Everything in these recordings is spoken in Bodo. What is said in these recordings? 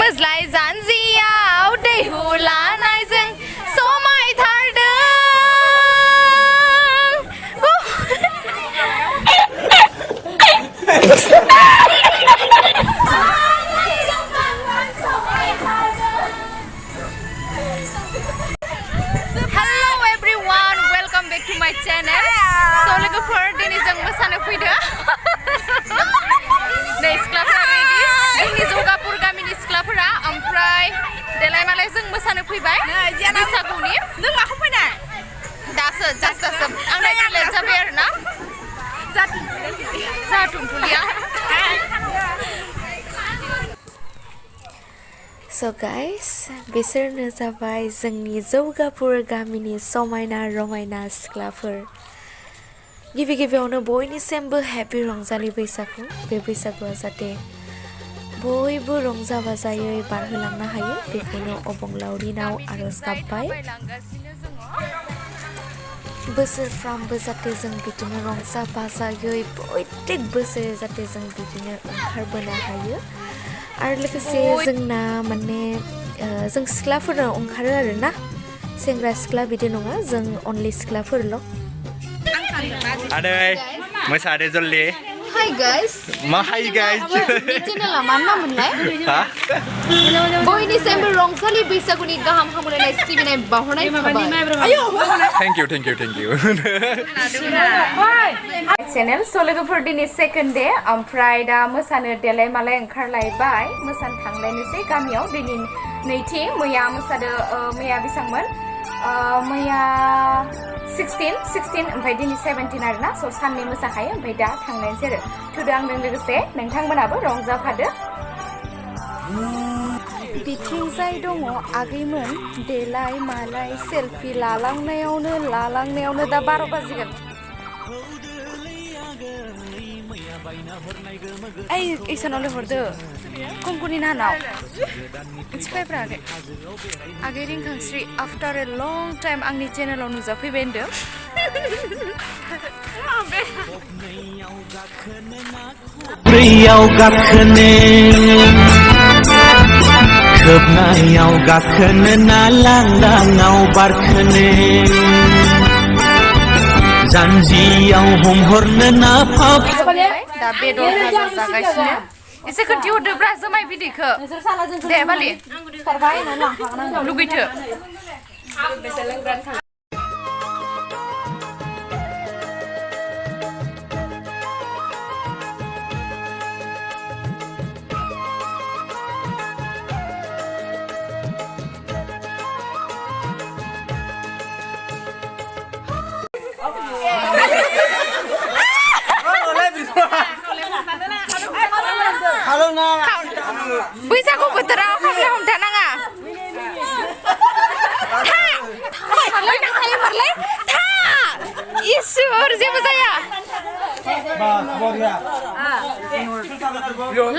बोज्लाय जानजियाव दैहु लानायजों समायथारदों Hello everyone, welcome back to my channel. So लोगोफोर दिनै जों मोसानो फैदों नै सिख्लाफोरा रेडि जोंनि जौगापुर गामिनि सिख्लाफोरा ओमफ्राय देलाय मालाय जों मोसानो फैबाय बैसागुनि नों माखौ फैनाय दासो जास्ट आंना लेट जाबाय आरो ना जाथुमथुलिया So guys, बिसोरनो जाबाय जोंनि जौगापुर गामिनि समायना रमायना सिख्लाफोर गिबियावनो बयनिसिमबो हेपि रंजालि बैसागु बे बैसागुआ जाहाथे बयबो रंजा बाजायै बारहोलांनो हायो बेखौनो अबंलावरिनाव आरज गाबबाय बोसोरफ्रामबो जाहाथे जों बिदिनो रंजा बाजायै प्रत्येक बोसोर जाहाथे जों बिदिनो ओंखारबोनो हायो आरो लोगोसे जोंना माने जों सिख्लाफोरा ओंखारो आरो ना सेंग्रा सिख्ला बिदि नङा जों अनलि सिख्लाफोरल' आदै मोसादो जल्दि Hi guys मा हाय गाइस चेनेला मा नाममोनलाय बयनिसिमबो रंजालि बैसागुनि गाहाम हामलायनाय सिबिनाय बावहरनाय थाबाय थेंक इउ चेनेल स' लोगोफोर दिनै सेकेन्ड डे ओमफ्राय दा मोसानो देलाय मालाय ओंखारलायबाय मोसानो थांलायनोसै गामियाव दिनै नैथि मैया मोसादो मैया बेसांमोन मैया 16 ओमफ्राय दिनै 17 आरो ना स' साननै मोसाखायो ओमफ्राय दा थांनायसै आरो थुदो आंजों लोगोसे नोंथांमोनाबो रंजाफादो बिथिंजाय दङ आगैमोन देलाय मालाय सेल्फि लालांनायावनो दा 12 बाजिगोन ओइ इसानाव लेहरदो कंकुनि नानाव मिथिबायब्रा आगै रिंखांस्रि आफ्टार ए लं टाइम आंनि चेनेलाव नुजाफैबाय होनदों खोबनायाव गाखोनो ना लांदाङाव बारखोनो जानजियाव हमहरनो ना फाफ दा बेदर भाजा जागासिनो एसे खोन्थिहरदोब्रा जुमाय बिदैखौ दे बालि लुगैथो बैसागु बोथोराव खामला हमथानाङा इसोर जेबो जाया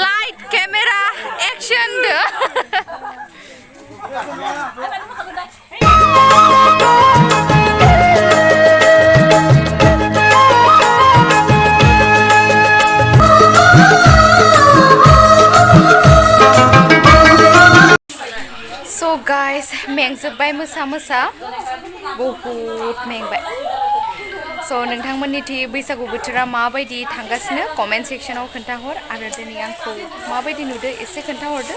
light camera action So guys, मेंजोब्बाय मोसा बहुत मेंबाय so नोंथांमोननिथि बैसागु बोथोरा माबायदि थांगासिनो कमेन्ट सेक्सनाव खोन्थाहर आरो दिनै आंखौ माबायदि नुदो एसे खोन्थाहरदो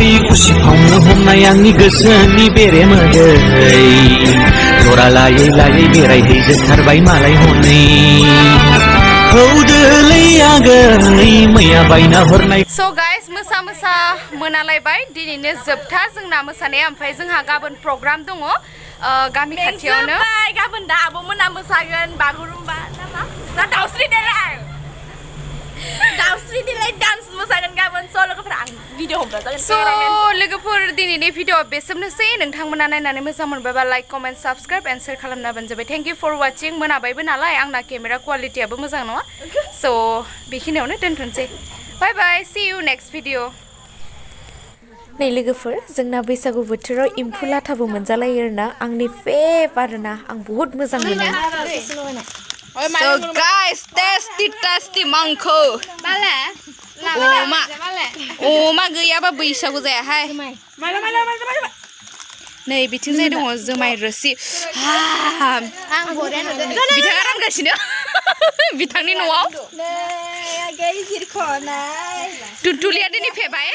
दै उसिफावनो हमनाय आंनि गोसोनि बेरे मोदै जरा लायै लायै बेरायहैजोबथारबाय मालाय हनै हौदोलै आगै मैया बायना हरनाय So guys मोसा मोनालायबाय दिनैनो जोबथा जोंना मोसानाया ओमफ्राय जोंहा गाबोन प्रग्राम दङ गामि खाथियावनो गाबोन दा आब' मोना मोसागोन बागुरुम्बा नामा ना दाउस्रि देलाय डान्स मोसागोन गाबोन स' लोगोफोर आं भिडिअ हमग्रा जागोन स' लोगोफोर दिनैनि भिडिअ बेसेबनोसै नोंथांमोना नायनानै मोजां मोनबायबा like comment subscribe and share खालामना होबानो जाबाय थेंक इउ फर वाचिं मोनाबायबो नालाय आंना केमेरा क्वालिटियाबो मोजां नङा स' बेखिनियावनो दोनथ'नोसै बाय बाय सी यू नेक्स्ट भिडिअ नै लोगोफोर जोंना बैसागु बोथोराव एम्फौ लाथाबो मोनजालायो आरोना आंनि फेभ आरोना आं बहुत मोजां मोनो So guys tasty मांखौ अमा गैयाबा बैसागु जायाहाय नै बिथिंजाय दङ जुमाय रोसि बिथाङा रानगासिनो बिथांनि न'आव टुटुलिया दिनै फैबाय